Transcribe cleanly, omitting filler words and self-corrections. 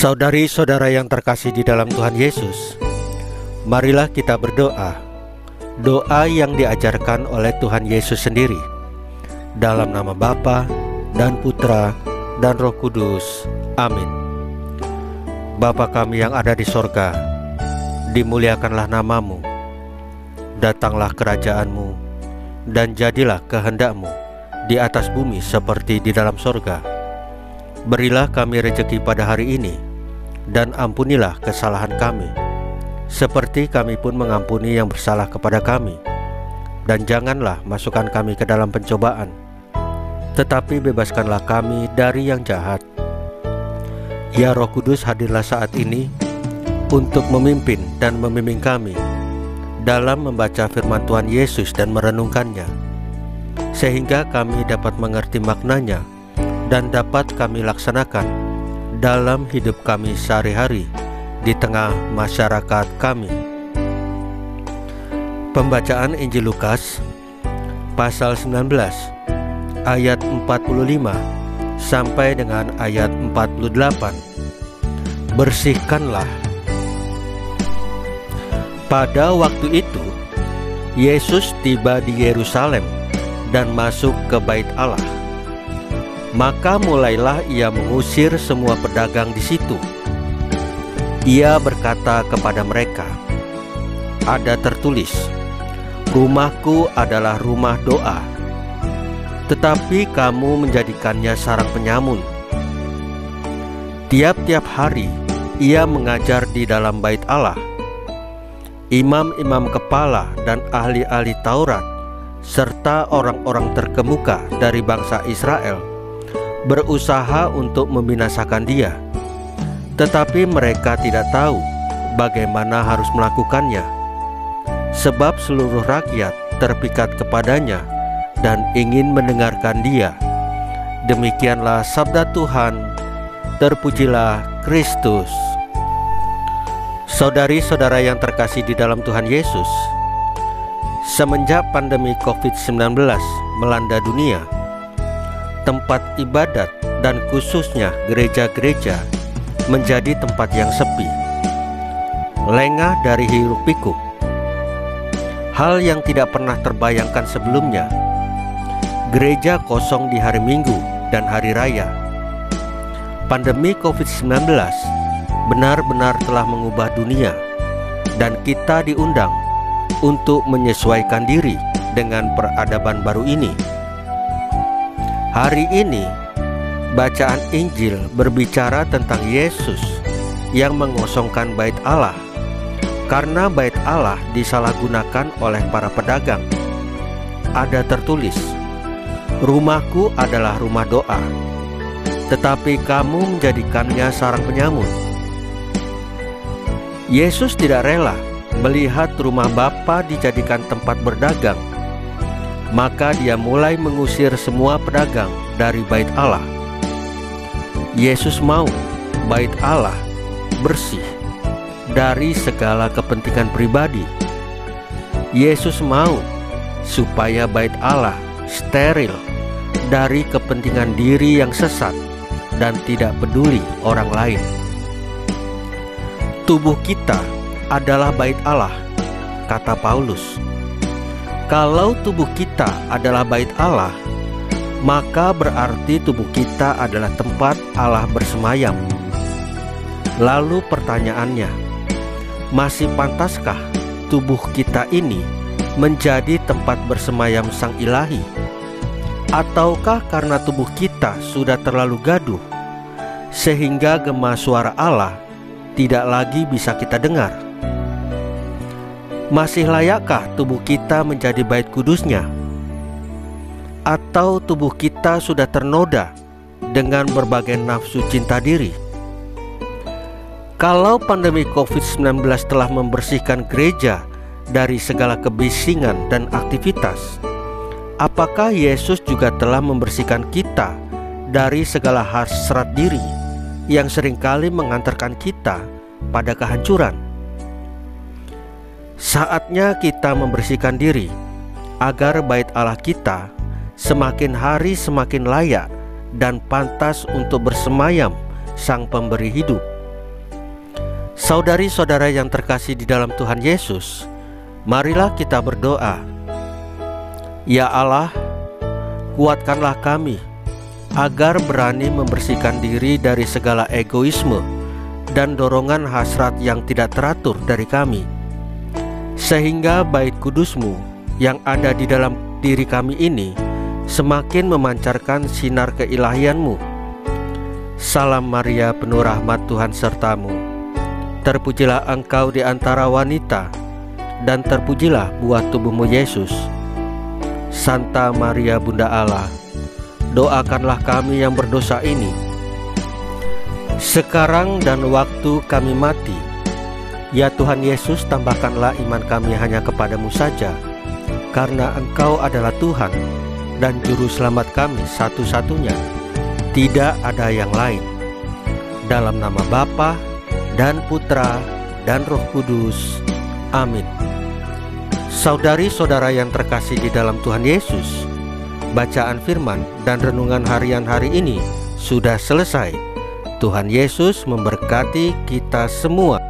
Saudari-saudara yang terkasih di dalam Tuhan Yesus, marilah kita berdoa. Doa yang diajarkan oleh Tuhan Yesus sendiri. Dalam nama Bapa dan Putra dan Roh Kudus. Amin. Bapa kami yang ada di sorga, dimuliakanlah namamu. Datanglah kerajaanmu, dan jadilah kehendakmu di atas bumi seperti di dalam sorga. Berilah kami rejeki pada hari ini, dan ampunilah kesalahan kami, seperti kami pun mengampuni yang bersalah kepada kami. Dan janganlah masukkan kami ke dalam pencobaan, tetapi bebaskanlah kami dari yang jahat. Ya Roh Kudus, hadirlah saat ini untuk memimpin dan membimbing kami dalam membaca firman Tuhan Yesus dan merenungkannya, sehingga kami dapat mengerti maknanya dan dapat kami laksanakan dalam hidup kami sehari-hari di tengah masyarakat kami. Pembacaan Injil Lukas pasal 19 ayat 45 sampai dengan ayat 48. Bersihkanlah. Pada waktu itu Yesus tiba di Yerusalem dan masuk ke Bait Allah. Maka mulailah ia mengusir semua pedagang di situ. Ia berkata kepada mereka, "Ada tertulis, rumahku adalah rumah doa, tetapi kamu menjadikannya sarang penyamun." Tiap-tiap hari ia mengajar di dalam Bait Allah. Imam-imam kepala dan ahli-ahli Taurat serta orang-orang terkemuka dari bangsa Israel berusaha untuk membinasakan dia, tetapi mereka tidak tahu bagaimana harus melakukannya, sebab seluruh rakyat terpikat kepadanya dan ingin mendengarkan dia. Demikianlah sabda Tuhan. Terpujilah Kristus. Saudari-saudara yang terkasih di dalam Tuhan Yesus, semenjak pandemi COVID-19 melanda dunia, tempat ibadat dan khususnya gereja-gereja menjadi tempat yang sepi, lengah dari hiruk-pikuk. Hal yang tidak pernah terbayangkan sebelumnya. Gereja kosong di hari Minggu dan hari raya. Pandemi COVID-19 benar-benar telah mengubah dunia, dan kita diundang untuk menyesuaikan diri dengan peradaban baru ini. Hari ini, bacaan Injil berbicara tentang Yesus yang mengosongkan Bait Allah, karena Bait Allah disalahgunakan oleh para pedagang. Ada tertulis, "Rumahku adalah rumah doa, tetapi kamu menjadikannya sarang penyamun." Yesus tidak rela melihat rumah Bapa dijadikan tempat berdagang. Maka dia mulai mengusir semua pedagang dari Bait Allah. Yesus mau Bait Allah bersih dari segala kepentingan pribadi. Yesus mau supaya Bait Allah steril dari kepentingan diri yang sesat dan tidak peduli orang lain. Tubuh kita adalah Bait Allah, kata Paulus. Kalau tubuh kita adalah Bait Allah, maka berarti tubuh kita adalah tempat Allah bersemayam. Lalu pertanyaannya, masih pantaskah tubuh kita ini menjadi tempat bersemayam Sang Ilahi? Ataukah karena tubuh kita sudah terlalu gaduh, sehingga gema suara Allah tidak lagi bisa kita dengar? Masih layakkah tubuh kita menjadi bait kudusnya? Atau tubuh kita sudah ternoda dengan berbagai nafsu cinta diri? Kalau pandemi COVID-19 telah membersihkan gereja dari segala kebisingan dan aktivitas, apakah Yesus juga telah membersihkan kita dari segala hasrat diri yang seringkali mengantarkan kita pada kehancuran? Saatnya kita membersihkan diri agar Bait Allah kita semakin hari semakin layak dan pantas untuk bersemayam Sang Pemberi hidup. Saudari-saudara yang terkasih di dalam Tuhan Yesus, marilah kita berdoa. Ya Allah, kuatkanlah kami agar berani membersihkan diri dari segala egoisme dan dorongan hasrat yang tidak teratur dari kami, sehingga bait kudus-Mu yang ada di dalam diri kami ini semakin memancarkan sinar keilahian-Mu. Salam Maria, penuh rahmat, Tuhan sertamu. Terpujilah engkau di antara wanita, dan terpujilah buah tubuhmu Yesus. Santa Maria Bunda Allah, doakanlah kami yang berdosa ini, sekarang dan waktu kami mati. Ya Tuhan Yesus, tambahkanlah iman kami hanya kepadamu saja, karena Engkau adalah Tuhan dan Juru Selamat kami satu-satunya. Tidak ada yang lain. Dalam nama Bapa dan Putra dan Roh Kudus. Amin. Saudari-saudara yang terkasih di dalam Tuhan Yesus, bacaan firman dan renungan harian hari ini sudah selesai. Tuhan Yesus memberkati kita semua.